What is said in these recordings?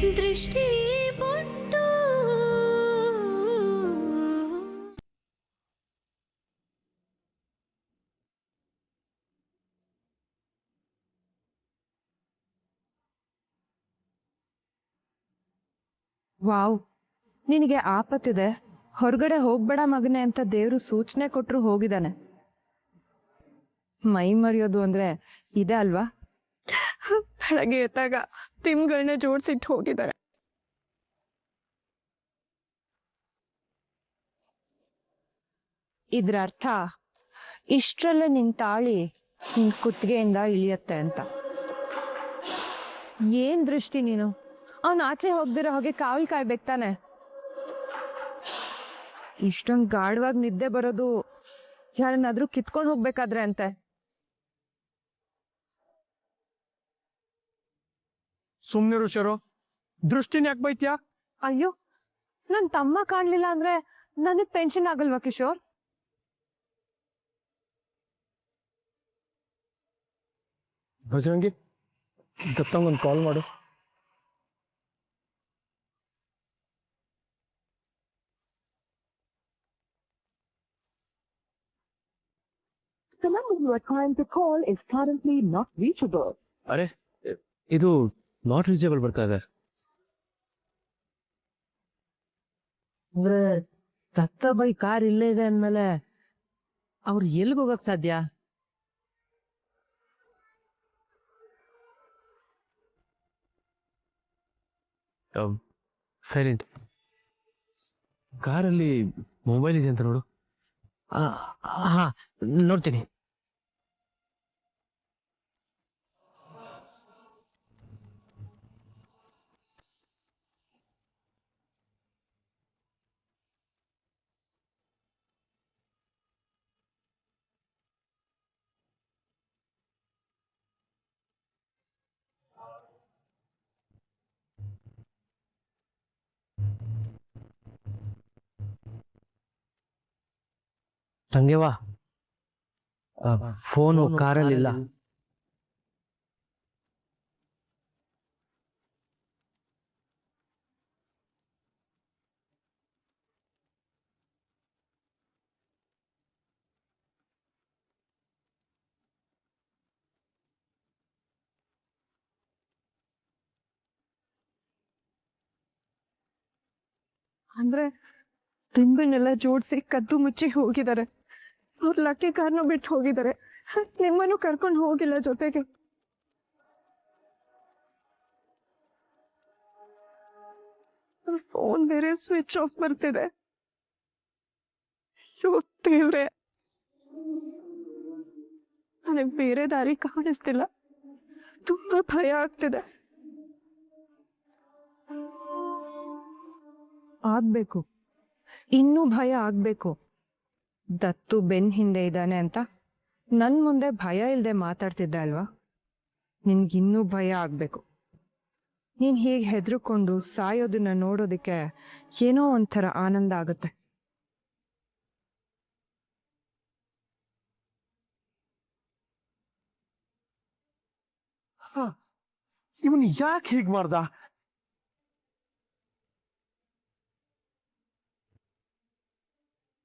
ದೃಷ್ಟಿ ಬೊಟ್ಟು ವಾವ್, ನಿನಗೆ ಆಪತ್ತಿದೆ, ಹೊರಗಡೆ ಹೋಗ್ಬೇಡ ಮಗನೆ ಅಂತ ದೇವ್ರು ಸೂಚನೆ ಕೊಟ್ರು ಹೋಗಿದ್ದಾನೆ. ಮೈ ಮರೆಯೋದು ಅಂದ್ರೆ ಇದೆ ಅಲ್ವಾ? ಬೆಳಗ್ಗೆ ಎದ್ದಾಗ ತಿಮ್ಗಳನ್ನ ಜೋಡಿಸಿಟ್ಟು ಹೋಗಿದ್ದಾರೆ. ಇದ್ರ ಅರ್ಥ ಇಷ್ಟರಲ್ಲೇ ನಿನ್ ತಾಳಿ ನಿನ್ ಕುತ್ತಿಗೆಯಿಂದ ಇಳಿಯತ್ತೆ ಅಂತ. ಏನ್ ದೃಷ್ಟಿ ನೀನು, ಅವನ್ ಆಚೆ ಹೋಗ್ದಿರೋ ಹಾಗೆ ಕಾವಲ್ ಕಾಯ್ಬೇಕು ತಾನೆ. ಇಷ್ಟೊಂದು ಗಾಢವಾಗಿ ನಿದ್ದೆ ಬರೋದು ಯಾರನ್ನಾದ್ರೂ ಕಿತ್ಕೊಂಡು ಹೋಗ್ಬೇಕಾದ್ರೆ ಅಂತೆ. ಸುಮ್ನಿರು ಶರು, ದೃಷ್ಟಿನ ಯಾಕೆ ಬೈತ್ಯಾ? ಅಯ್ಯೋ, ನನ್ ತಮ್ಮ ಕಾಣ್ಲಿಲ್ಲ ಅಂದ್ರೆ ನನಗ್ ಟೆನ್ಷನ್ ಆಗಲ್ವಾ ಕಿಶೋರ್? ಭಜರಂಗಿ, ದತ್ತಂಗೊಂದು ಕಾಲ್ ಮಾಡು. The number you are trying to call is currently not reachable. ಅರೆ, ಇದು ನಾಟ್ ರೀಚಬಲ್ ಬರ್ತಾ ಇದೆ. ಅಂದ್ರೆ ದತ್ತ ಬೈ ಕಾರ್ ಇಲ್ಲೇ ಇದೆ ಅಂದ್ಮೇಲೆ ಅವ್ರು ಎಲ್ಲಿಗೆ ಹೋಗಕ್ ಸಾಧ್ಯ? ಸೈಲೆಂಟ್. ಕಾರಲ್ಲಿ ಮೊಬೈಲ್ ಇದೆ ಅಂತ ನೋಡು. ಹಾ, ನೋಡ್ತೀನಿ. ತಂಗೆವಾ, ಫೋನು ಕಾರಲ್ಲಿಲ್ಲ. ಅಂದ್ರೆ ತಿಂಬನ್ನೆಲ್ಲ ಜೋಡಿಸಿ ಕದ್ದು ಮುಚ್ಚಿ ಹೋಗಿದ್ದಾರೆ. ಅವ್ರ ಲಕ್ಕಿ ಕಾರ್ನು ಬಿಟ್ಟು ಹೋಗಿದ್ದಾರೆ. ನಿಮ್ಮನ್ನು ಕರ್ಕೊಂಡು ಹೋಗಿಲ್ಲ ಜೊತೆಗೆ. ಫೋನ್ ಬೇರೆ ಸ್ವಿಚ್ ಆಫ್ ಬರ್ತಿದೆ. ಅಯ್ಯೋ ದೇವ್ರೆ, ನನಗೆ ಬೇರೆ ದಾರಿ ಕಾಣಿಸ್ತಿಲ್ಲ. ತುಂಬಾ ಭಯ ಆಗ್ತಿದೆ. ಆಗ್ಬೇಕು, ಇನ್ನೂ ಭಯ ಆಗ್ಬೇಕು. ದತ್ತು ಬೆನ್ ಹಿಂದೆ ಇದ್ದಾನೆ ಅಂತ ನನ್ ಮುಂದೆ ಭಯ ಇಲ್ದೆ ಮಾತಾಡ್ತಿದ್ದ ಅಲ್ವಾ? ನಿನ್ಗಿನ್ನೂ ಭಯ ಆಗ್ಬೇಕು. ನೀನ್ ಹೀಗೆ ಹೆದರ್ಕೊಂಡು ಸಾಯೋದನ್ನ ನೋಡೋದಕ್ಕೆ ಏನೋ ಒಂಥರ ಆನಂದ ಆಗುತ್ತೆ. ಇವನು ಯಾಕೆ ಹೀಗ್ ಮಾಡ್ದ?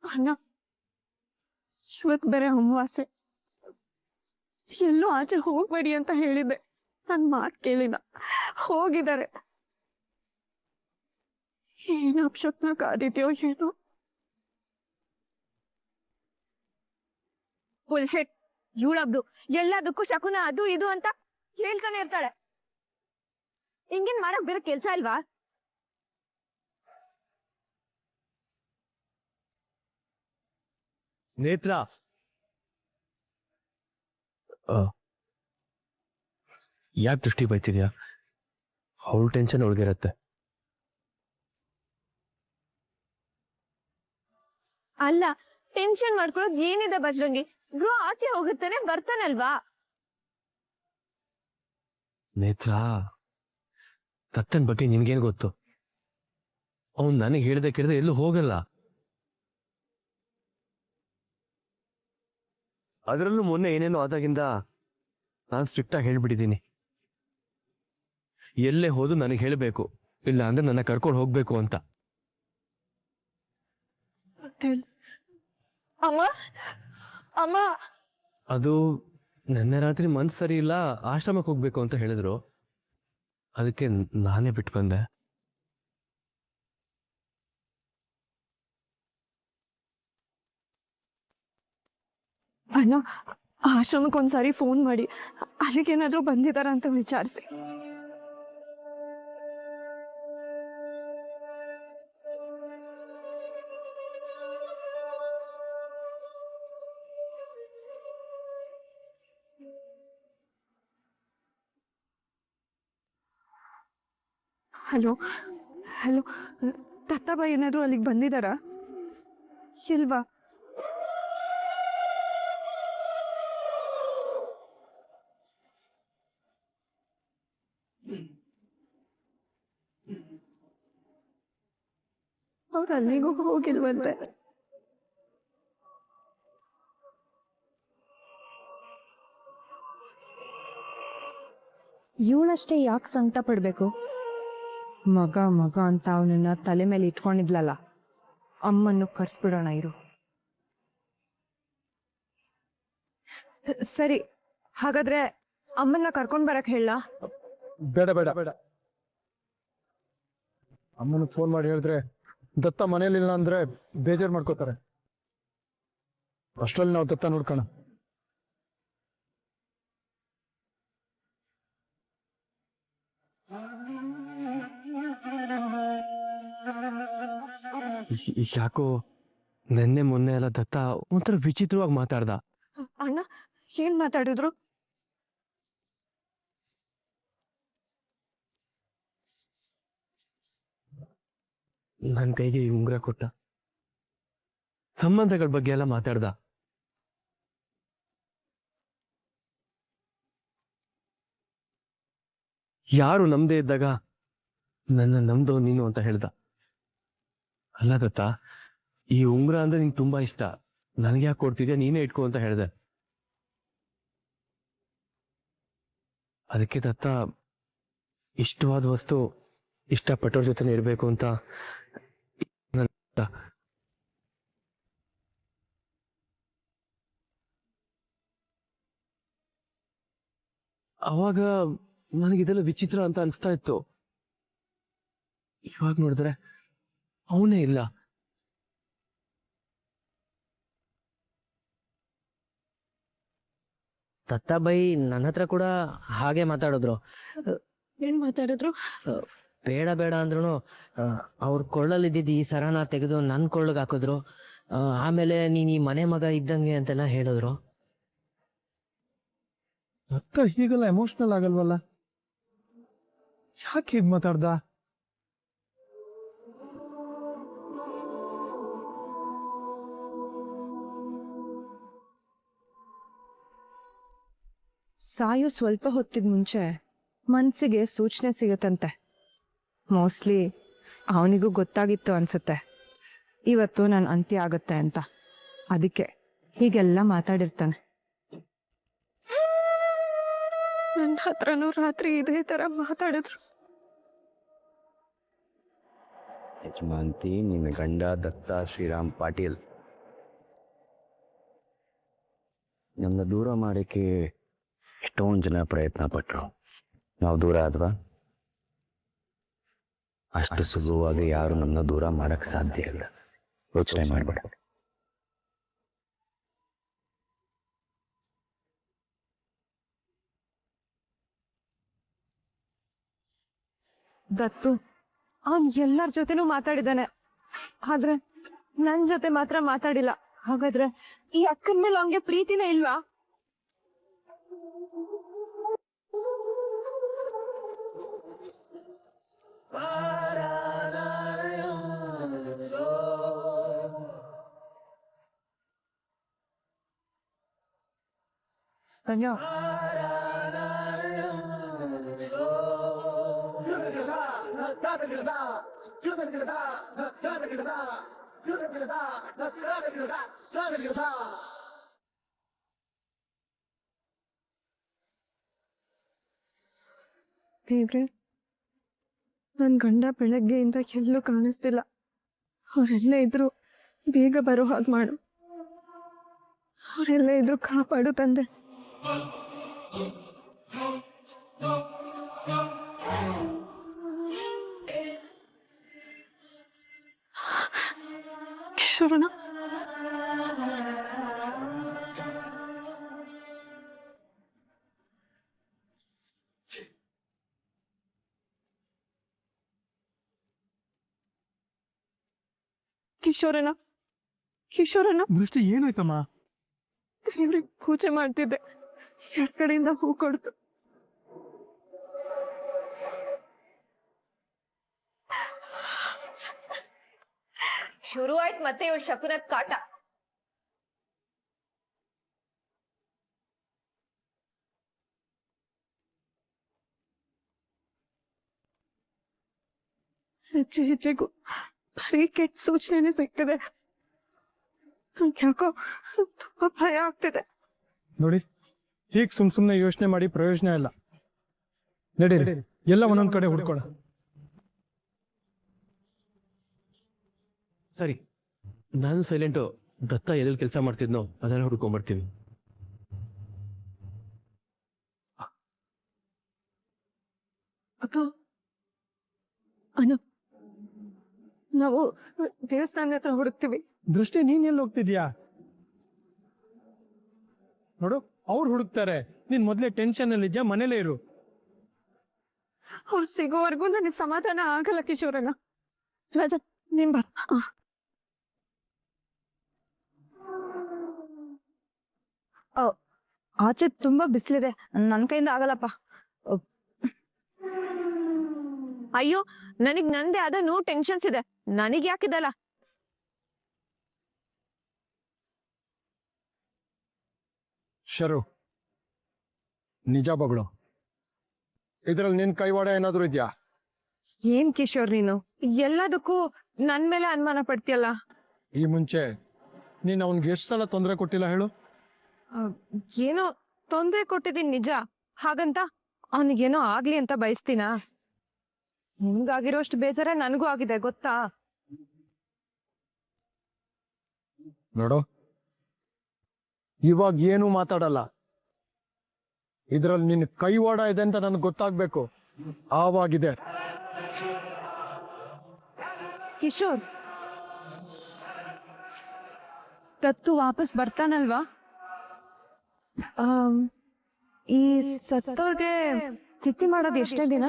ಅಣ್ಣ, ಇವತ್ ಬೇರೆ ಅಮಾವಾಸ್ಯೆ. ಎಲ್ಲೂ ಆಚೆ ಹೋಗ್ಬೇಡಿ ಅಂತ ಹೇಳಿದ್ದೆ. ನನ್ ಮಾತ್ ಕೇಳಿದ, ಹೋಗಿದ್ದಾರೆ. ಏನು ಅಪ್ಶಕ್ನ ಕಾದಿದ್ಯೋ ಏನೋ. ಬುಲ್ಶೆಟ್, ಇವಳಬ್ದು ಎಲ್ಲದಕ್ಕೂ ಶಕುನ ಅದು ಇದು ಅಂತ ಹೇಳ್ತಾನೆ ಇರ್ತಾಳೆ. ಹಿಂಗೇನ್ ಮಾಡಕ್ ಬೇರೆ ಕೆಲ್ಸ ಅಲ್ವಾ? ನೇತ್ರ, ಯಾಕೆ ದೃಷ್ಟಿ ಬೈತಿದ್ಯಾ? ಅವಳು ಟೆನ್ಷನ್ ಒಳಗಿರತ್ತೆ. ಅಲ್ಲ, ಟೆನ್ಷನ್ ಮಾಡ್ಕೊಳ್ಳೋದು ಏನಿದೆ ಬಜ್ರಂಗಿ? ಬ್ರೋ ಆಚೆ ಹೋಗುತ್ತಾನೆ, ಬರ್ತಾನಲ್ವಾ? ನೇತ್ರ, ದತ್ತನ್ ಬಗ್ಗೆ ನಿನ್ಗೇನು ಗೊತ್ತು? ಅವನು ನನಗೆ ಹೇಳ್ದೆ ಕೇಳಿದ್ರೆ ಎಲ್ಲೂ ಹೋಗಲ್ಲ. ಅದರಲ್ಲೂ ಮೊನ್ನೆ ಏನೇನೋ ಆದಾಗಿಂದ ನಾನು ಸ್ಟ್ರಿಕ್ಟ್ ಆಗಿ ಹೇಳ್ಬಿಟ್ಟಿದ್ದೀನಿ. ಎಲ್ಲೇ ಹೋದು ನನಗೆ ಹೇಳಬೇಕು. ಇಲ್ಲ ಅಂದ್ರೆ ನನ್ನ ಕರ್ಕೊಂಡು ಹೋಗ್ಬೇಕು ಅಂತ. ಅಮ್ಮ ಅಮ್ಮ ಅದು ನಿನ್ನೆ ರಾತ್ರಿ ಮನ್ಸು ಸರಿ ಇಲ್ಲ, ಆಶ್ರಮಕ್ಕೆ ಹೋಗ್ಬೇಕು ಅಂತ ಹೇಳಿದ್ರು. ಅದಕ್ಕೆ ನಾನೇ ಬಿಟ್ಟು ಬಂದೆ. ಅಣ್ಣ ಆಶ್ರಮಕ್ಕೆ ಒಂದ್ಸಾರಿ ಫೋನ್ ಮಾಡಿ ಅಲ್ಲಿಗೇನಾದ್ರೂ ಬಂದಿದಾರ ಅಂತ ವಿಚಾರಿಸಿ. ಹಲೋ ಹಲೋ, ದತ್ತಾಬಾಯಿ ಏನಾದರೂ ಅಲ್ಲಿಗೆ ಬಂದಿದ್ದಾರಾ ಇಲ್ವಾ? ಅವ್ರು ಅಲ್ಲಿಗೂ ಹೋಗಿಲ್ವಂತೆ. ಇವಳಷ್ಟೇ ಯಾಕೆ ಸಂಕಟ ಪಡ್ಬೇಕು? ಮಗ ಮಗ ಅಂತ ಅವನನ್ನ ತಲೆ ಮೇಲೆ ಇಟ್ಕೊಂಡಿದ್ಲಲ್ಲ, ಅಮ್ಮನ್ನು ಕರ್ಸ್ಬಿಡೋಣ ಇರು. ಸರಿ, ಹಾಗಾದ್ರೆ ಅಮ್ಮನ್ನ ಕರ್ಕೊಂಡ್ ಬರಕ್ ಹೇಳ. ಬೇಡ ಬೇಡ ಬೇಡ, ಅಮ್ಮನಿಗೆ ಫೋನ್ ಮಾಡಿ ಹೇಳಿದ್ರೆ ದತ್ತ ಮನೇಲಿಲ್ಲ ಅಂದ್ರೆ ಬೇಜಾರು ಮಾಡ್ಕೋತಾರೆ. ಅಷ್ಟರಲ್ಲಿ ನಾವು ದತ್ತ ನೋಡ್ಕೋಣ. ಯಾಕೋ ನೆನ್ನೆ ಮೊನ್ನೆ ಎಲ್ಲ ದತ್ತ ಒಂಥರ ವಿಚಿತ್ರವಾಗಿ ಮಾತಾಡ್ದ. ಅಣ್ಣ ಏನ್ ಮಾತಾಡಿದ್ರು? ನನ್ನ ಕೈಗೆ ಈ ಉಂಗುರ ಕೊಟ್ಟ. ಸಂಬಂಧಗಳ ಬಗ್ಗೆ ಎಲ್ಲ ಮಾತಾಡ್ದ. ಯಾರು ನಮ್ದೇ ಇದ್ದಾಗ ನನ್ನ ನಮ್ದೋ ನೀನು ಅಂತ ಹೇಳ್ದ. ಅಲ್ಲ ದತ್ತ, ಈ ಉಂಗುರ ಅಂದ್ರೆ ನಿಂಗೆ ತುಂಬಾ ಇಷ್ಟ, ನನಗೆ ಯಾಕೆ ಕೊಡ್ತಿದ್ಯಾ, ನೀನೇ ಇಟ್ಕೋ ಅಂತ ಹೇಳ್ದೆ. ಅದಕ್ಕೆ ದತ್ತ, ಇಷ್ಟವಾದ ವಸ್ತು ಇಷ್ಟಪಟ್ಟವ್ರ ಜೊತೆ ಇರಬೇಕು ಅಂತ ಅವಾಗ ನನಗಿದೆಲ್ಲ ವಿಚಿತ್ರ ಅಂತ ಅನಿಸ್ತಾ ಇತ್ತು. ಇವಾಗ ನೋಡಿದ್ರೆ ಅವನೇ ಇಲ್ಲ. ದತ್ತಾಬಾಯಿ ನನ್ನ ಹತ್ರ ಕೂಡ ಹಾಗೆ ಮಾತಾಡಿದ್ರು. ಏನ್ ಮಾತಾಡಿದ್ರು? ಬೇಡ ಬೇಡ ಅಂದ್ರೂ ಅವ್ರ ಕೊಳ್ಳಲ್ಲಿದ್ದಿದ್ದು ಈ ಸರನ ತೆಗೆದು ನನ್ನ ಕೊಳ್ಳಗೆ ಹಾಕಿದ್ರು. ಆಮೇಲೆ ನೀನ್ ಈ ಮನೆ ಮಗ ಇದ್ದಂಗೆ ಅಂತೆಲ್ಲ ಹೇಳಿದ್ರು. ದತ್ತ ಹೀಗೆಲ್ಲ ಎಮೋಷನಲ್ ಆಗಲ್ವಲ್ಲ, ಯಾಕೆ ಹೀಗೆ ಮಾತಾಡ್ದ? ಸಾಯು ಸ್ವಲ್ಪ ಹೊತ್ತಿದ ಮುಂಚೆ ಮನ್ಸಿಗೆ ಸೂಚನೆ ಸಿಗುತ್ತಂತೆ. ಮೋಸ್ಟ್ಲಿ ಅವನಿಗೂ ಗೊತ್ತಾಗಿತ್ತು ಅನ್ಸುತ್ತೆ ಇವತ್ತು ನನ್ನ ಅಂತ್ಯ ಆಗುತ್ತೆ ಅಂತ. ಅದಕ್ಕೆ ಹೀಗೆಲ್ಲ ಮಾತಾಡಿರ್ತಾನೆ. ನನ್ನ ಹತ್ರನೂ ರಾತ್ರಿ ಇದೇ ತರ ಮಾತಾಡಿದ್ರು. ಯಜಮಾಂತಿ, ನಿನ್ನ ಗಂಡ ದತ್ತ ಶ್ರೀರಾಮ್ ಪಾಟೀಲ್ ನನ್ನ ದೂರ ಮಾಡೋಕ್ಕೆ ಎಷ್ಟೊಂದು ಜನ ಪ್ರಯತ್ನ ಪಟ್ಟರು. ನಾವು ದೂರ ಆದ್ವಾ? ಅಷ್ಟು ಸುಲಭವಾಗಿ ಯಾರು ನನ್ನ ದೂರ ಮಾಡಕ್ ಸಾಧ್ಯ ಇಲ್ಲ. ಯೋಚನೆ ಮಾಡಬೇಡ. ದತ್ತು ಅವನ್ ಎಲ್ಲರ ಜೊತೆನೂ ಮಾತಾಡಿದಾನೆ, ಆದ್ರೆ ನನ್ ಜೊತೆ ಮಾತ್ರ ಮಾತಾಡಿಲ್ಲ. ಹಾಗಾದ್ರೆ ಈ ಅಕ್ಕನ ಮೇಲೆ ಅವನ್ಗೆ ಪ್ರೀತಿನೇ ಇಲ್ವಾ? ಧನ್ಯ ದೇವ್ರೆ, ನನ್ನ ಗಂಡ ಬೆಳಗ್ಗೆಯಿಂದ ಎಲ್ಲೂ ಕಾಣಿಸ್ತಿಲ್ಲ. ಅವರೆಲ್ಲ ಇದ್ರು ಬೇಗ ಬರೋ ಹಾಗೆ ಮಾಡು. ಅವರೆಲ್ಲ ಇದ್ರು ಕಾಪಾಡು ತಂದೆ. ಕಿಶೋರಣ್ಣ, ಕಿಶೋರಣ್ಣ, ಕಿಶೋರಣ್ಣ, ದೃಷ್ಟಿ ಏನಾಯ್ತಮ್ಮ? ದೇವ್ರಿಗೆ ಪೂಜೆ ಮಾಡ್ತಿದ್ದೆ, ಎರಡ್ ಕಡೆಯಿಂದ ಹೂ ಕೊಡ್ತು. ಶುರು ಆಯ್ತು ಮತ್ತೆ ಇವಳು ಶಕುನದ ಕಾಟ. ಹೆಜ್ಜೆ ಹೆಜ್ಜೆಗೂ ಬರೀ ಕೆಟ್ಟ ಸೂಚನೆನೇ ಸಿಗ್ತಿದೆ. ನಂಗೆ ಯಾಕೋ ತುಂಬಾ ಭಯ ಆಗ್ತಿದೆ. ನೋಡಿ, ಹೀಗೆ ಸುಮ್ಮನೆ ಯೋಚನೆ ಮಾಡಿ ಪ್ರಯೋಜನ ಇಲ್ಲ. ನಡೀರಿ, ಎಲ್ಲ ಒಂದೊಂದ್ ಕಡೆ ಹುಡ್ಕೋಣ. ಸರಿ, ನಾನು ಸೈಲೆಂಟು. ದತ್ತ ಎಲ್ಲೆಲ್ಲಿ ಕೆಲಸ ಮಾಡ್ತಿದ್ನೋ ಅದನ್ನ ಹುಡ್ಕೊಂಡ್ಬರ್ತೀನಿ. ಅಕ್ಕ, ಅನು, ನಾವು ದೇವಸ್ಥಾನದ ಹತ್ರ ಹುಡುಕ್ತಿವಿ. ದೃಷ್ಟಿ, ನೀನ್ ಎಲ್ಲಿ ಹೋಗ್ತಿದ್ಯಾ? ನೋಡು, ಅವ್ರು ಹುಡುಕ್ತಾರೆ. ನೀನ್ ಮೊದ್ಲೇ ಟೆನ್ಷನ್ ಅಲ್ಲಿ ಇದ್ಯಾ, ಮನೇಲೇ ಇರು. ಅವ್ರು ಸಿಗೋವರೆಗೂ ನನಗೆ ಸಮಾಧಾನ ಆಗಲ್ಲ ಕಿಶೋರಣ್ಣ. ರಾಜ, ನೀನ್ ಬಾ. ಆಚೆ ತುಂಬಾ ಬಿಸಿಲಿದೆ, ನನ್ನ ಕೈಯಿಂದ ಆಗಲ್ಲಪ್ಪ. ಅಯ್ಯೋ, ನನಗ್ ನಂದೇ ಆದ ಟೆನ್ಷನ್ಸ್ ಇದೆ, ನನಗ್ ಯಾಕಿದಲ್ಲ. ಶರು, ನಿಜ ಬಗಳು. ಇದ್ರಲ್ಲಿ ನಿನ್ ಕೈವಾಡ ಏನಾದ್ರು ಇದ್ಯಾ? ಏನ್ ಕಿಶೋರ್ ನೀನು ಎಲ್ಲದಕ್ಕೂ ನನ್ ಮೇಲೆ ಅನುಮಾನ ಪಡ್ತೀಯಲ್ಲ. ಈ ಮುಂಚೆ ನೀನ್ ಅವನ್ಗೆ ಎಷ್ಟು ಸಲ ತೊಂದರೆ ಕೊಟ್ಟಿಲ್ಲ ಹೇಳು? ಏನೋ ತೊಂದ್ರೆ ಕೊಟ್ಟಿದ್ದೀನಿ ನಿಜ, ಹಾಗಂತ ಅವನಿಗೇನೋ ಆಗ್ಲಿ ಅಂತ ಬಯಸ್ತೀನಾ? ನಿಮ್ಗಾಗಿರೋಷ್ಟು ಬೇಜಾರ ನನಗೂ ಆಗಿದೆ ಗೊತ್ತಾ. ನೋಡು, ಇವಾಗ ಏನು ಮಾತಾಡಲ್ಲ. ಇದ್ರಲ್ಲಿ ನಿನ್ ಕೈವಾಡ ಇದೆ ಅಂತ ನನ್ಗೆ ಗೊತ್ತಾಗ್ಬೇಕು. ಆವಾಗಿದೆ. ಕಿಶೋರ್, ದತ್ತು ವಾಪಸ್ ಬರ್ತಾನಲ್ವಾ? ಈ ಸತ್ತೋರ್ಗೆ ತಿಥಿ ಮಾಡೋದು ಎಷ್ಟೇ ದಿನ?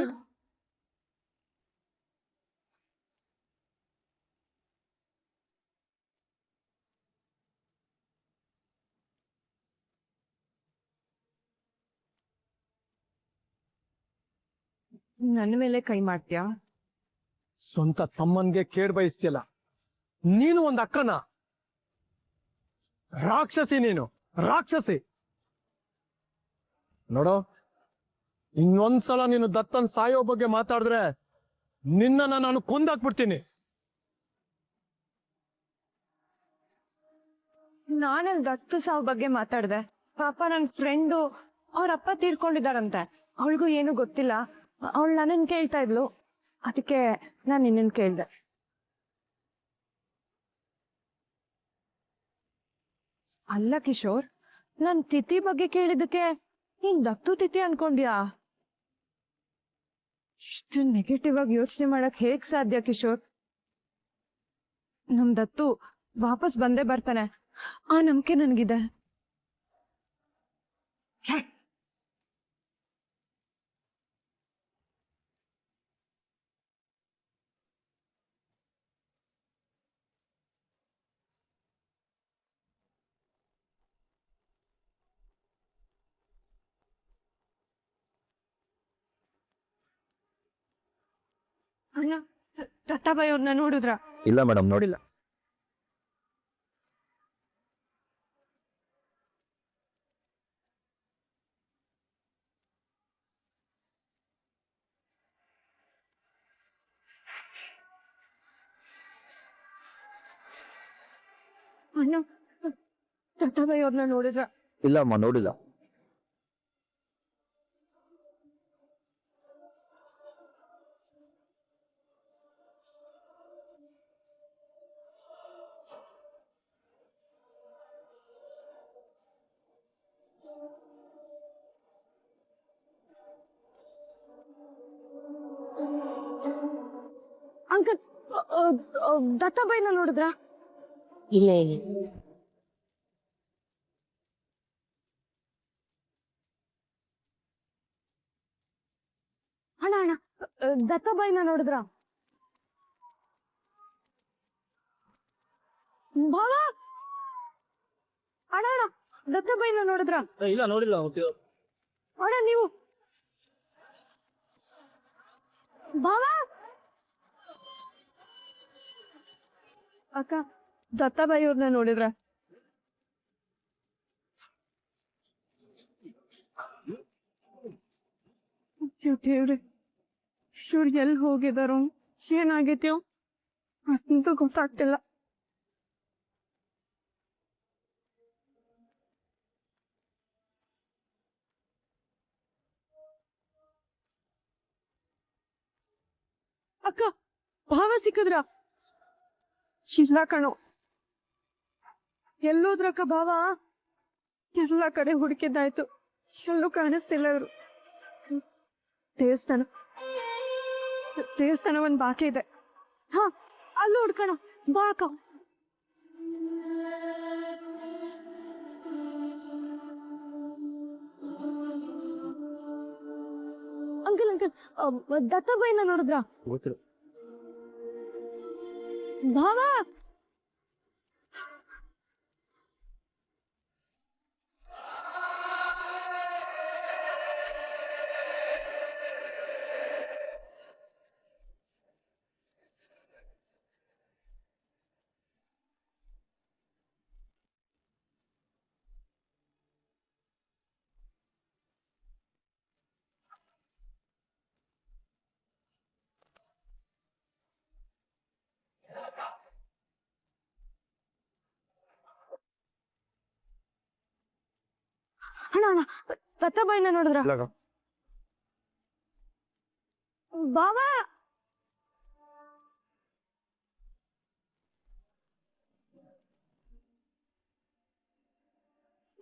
ನನ್ನ ಮೇಲೆ ಕೈ ಮಾಡ್ತೀಯಾ? ಸ್ವಂತ ತಮ್ಮನ್ಗೆ ಕೇಡ್ ಬಯಸ್ತಿಯಲ್ಲ. ನೀನು ಒಂದ್ ಅಕ್ಕನ ರಾಕ್ಷಸಿ, ನೀನು ರಾಕ್ಷಸಿ. ನೋಡೋ, ಇನ್ನೊಂದ್ಸಲ ನೀನು ದತ್ತನ್ ಸಾಯೋ ಬಗ್ಗೆ ಮಾತಾಡಿದ್ರೆ ನಿನ್ನ ನಾನು ಕೊಂದಾಕ್ಬಿಡ್ತೀನಿ. ನಾನಲ್ಲಿ ದತ್ತು ಸಾವು ಬಗ್ಗೆ ಮಾತಾಡ್ದೆ. ಪಾಪ ನನ್ನ ಫ್ರೆಂಡು ಅವ್ರ ಅಪ್ಪ ತೀರ್ಕೊಂಡಿದಾರಂತೆ, ಅವಳಿಗೂ ಏನು ಗೊತ್ತಿಲ್ಲ. ಅವಳು ನನ್ನನ್ನು ಕೇಳ್ತಾ ಇದ್ಲು, ಅದಕ್ಕೆ ನಾನು ನಿನ್ನನ್ನು ಕೇಳ್ದೆ. ಅಲ್ಲ ಕಿಶೋರ್, ನಾನು ತಿಥಿ ಬಗ್ಗೆ ಕೇಳಿದ್ದಕ್ಕೆ ನೀನ್ ದತ್ತು ತಿಥಿ ಅನ್ಕೊಂಡ್ಯಾ? ಇಷ್ಟು ನೆಗೆಟಿವ್ ಆಗಿ ಯೋಚನೆ ಮಾಡಕ್ ಹೇಗ್ ಸಾಧ್ಯ ಕಿಶೋರ್? ನಮ್ ದತ್ತು ವಾಪಸ್ ಬಂದೇ ಬರ್ತಾನೆ, ಆ ನಂಬಿಕೆ ನನ್ಗಿದೆ. ಅಣ್ಣ, ದತ್ತಾಬಾಯಿ ಅವ್ರನ್ನ ನೋಡಿದ್ರ? ಇಲ್ಲ ಮೇಡಮ್, ನೋಡಿಲ್ಲ. ಅಣ್ಣ, ದತ್ತಾಬಾಯಿ ಅವ್ರನ್ನ ನೋಡಿದ್ರ? ಇಲ್ಲಮ್ಮ, ನೋಡಿಲ್ಲ. ಅಂಕಲ್ ದತ್ತಾಬಾಯಿನ ನೋಡಿದ್ರಾ? ಇಲ್ಲ ಇಲ್ಲ. ಅಣ್ಣ ಅಣ್ಣ ದತ್ತಾಬಾಯಿನ ನೋಡಿದ್ರಾ? ಭಾವ ಅಣ್ಣ ಅಣ್ಣ ದತ್ತಾಬಾಯಿನ ನೋಡಿದ್ರಾ? ಇಲ್ಲ ನೋಡಿಲ್ಲ. ಅಣ್ಣ ನೀವು ಭಾವ ಅಕ್ಕ ದತ್ತಾಬಾಯಿ ಅವ್ರನ್ನ ನೋಡಿದ್ರ? ದೇವ್ರೆ, ಇವ್ರು ಎಲ್ಲಿ ಹೋಗಿದಾರೋ, ಏನಾಗೈತ್ಯೋ ಅಂತೂ ಗೊತ್ತಾಗ್ತಿಲ್ಲ. ಅಕ್ಕ ಭಾವ ಸಿಕ್ಕಿದ್ರ? ಇಲ್ಲ ಕಣೋ. ಎಲ್ಲೋದ್ರಕ್ಕ ಭಾವ? ಎಲ್ಲ ಕಡೆ ಹುಡುಕಿದ್ದಾಯ್ತು, ಎಲ್ಲೂ ಕಾಣಿಸ್ತಿಲ್ಲ ಇವರು. ದೇವಸ್ಥಾನ ಒಂದ್ ಬಾಕಿ ಇದೆ. ಹಾ ಅಲ್ಲೂ ಹುಡ್ಕಣ ಬಾ ಅಕ್ಕ. ಅಂಕಲ್ ದತ್ತಾಬಾಯಿನ ನೋಡಿದ್ರ? ಗೊತ್ತಿಲ್ಲ. ಭಾವ ಅಣ್ಣ ದತ್ತಾಬಾಯಿನ ನೋಡಿದ್ರ? ಬಾವ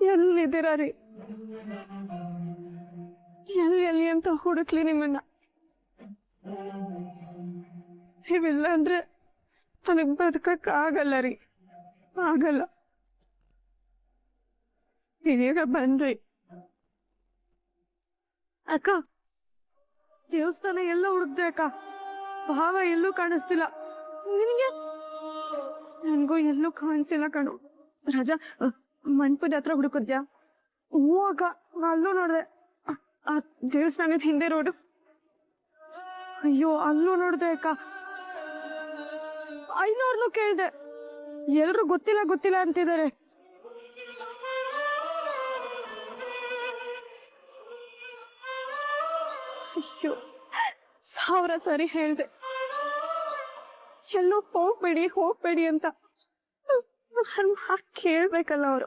ಎಲ್ಲಿದ್ದೀರ ರೀ? ಎಲ್ಲಿ ಅಂತ ಹುಡುಕ್ಲಿ ನಿಮ್ಮನ್ನ. ನೀವಿಲ್ಲ ಅಂದ್ರೆ ನನಗ್ ಬದುಕಕ್ ಆಗಲ್ಲ ರೀ, ಆಗಲ್ಲ. ಈಗ ಬನ್ರಿ. ಅಕ್ಕ ದೇವಸ್ಥಾನ ಎಲ್ಲ ಹುಡುಕ್ದೆ ಅಕ್ಕ, ಭಾವ ಎಲ್ಲೂ ಕಾಣಿಸ್ತಿಲ್ಲ. ನಿನ್ಗೆ? ನನ್ಗೂ ಎಲ್ಲೂ ಕಾಣಿಸಿಲ್ಲ ಕಣು. ರಾಜಾ ಮಂಟಪದ ಹತ್ರ ಹುಡುಕುದ್ಯಾ? ಹ್ಞೂ ಅಕ್ಕ, ಅಲ್ಲೂ ನೋಡ್ದೆ. ಆ ದೇವಸ್ಥಾನದ ಹಿಂದೆ ರೋಡು. ಅಯ್ಯೋ ಅಲ್ಲೂ ನೋಡ್ದೆ ಅಕ್ಕ. ಐನೋರ್ನು ಕೇಳ್ದೆ, ಎಲ್ರು ಗೊತ್ತಿಲ್ಲ ಅಂತಿದ್ದಾರೆ. ಅಯ್ಯೋ 1000 ಸರಿ ಹೇಳ್ದೆ, ಎಲ್ಲೂ ಹೋಗ್ಬೇಡಿ ಅಂತ. ಕೇಳ್ಬೇಕಲ್ಲ ಅವರು.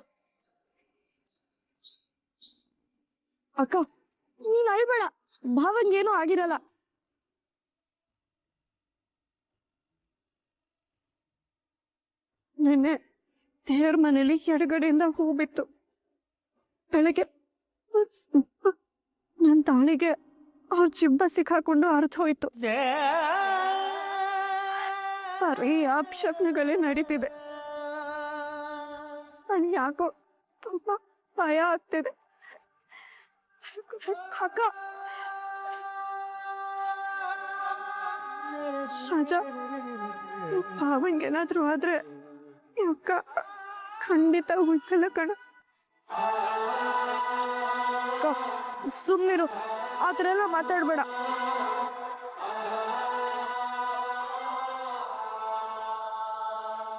ಅಕ್ಕ ನೀನ್ ಅಳ್ಬೇಡ, ಭಾವನ್ಗೇನೂ ಆಗಿರಲ್ಲ. ನಿನ್ನೆ ದೇವ್ರ ಮನೇಲಿ ಎಡಗಡೆಯಿಂದ ಹೂ ಬಿತ್ತು. ಬೆಳಗ್ಗೆ ನನ್ನ ತಾಳಿಗೆ ಅವ್ರ ಚಿಬ್ಬ ಸಿಕ್ಕಾಕೊಂಡು ಅರ್ಥ ಹೋಯ್ತು. ಬರೀ ಅಪಶಕ್ನಗಳೇ ನಡೀತಿದೆ. ನನ್ ಯಾಕೋ ತುಂಬಾ ಭಯ ಆಗ್ತಿದೆ. ಅಕ್ಕ ರಾಜಾ, ಭಾವಂಗೇನಾದ್ರೂ ಆದ್ರೆ ಅಕ್ಕ ಖಂಡಿತ ಉಳ್ಕಲ್ಲ ಕಣ. ಸುಮ್ನಿರು, ಆತರ ಎಲ್ಲ ಮಾತಾಡ್ಬೇಡ.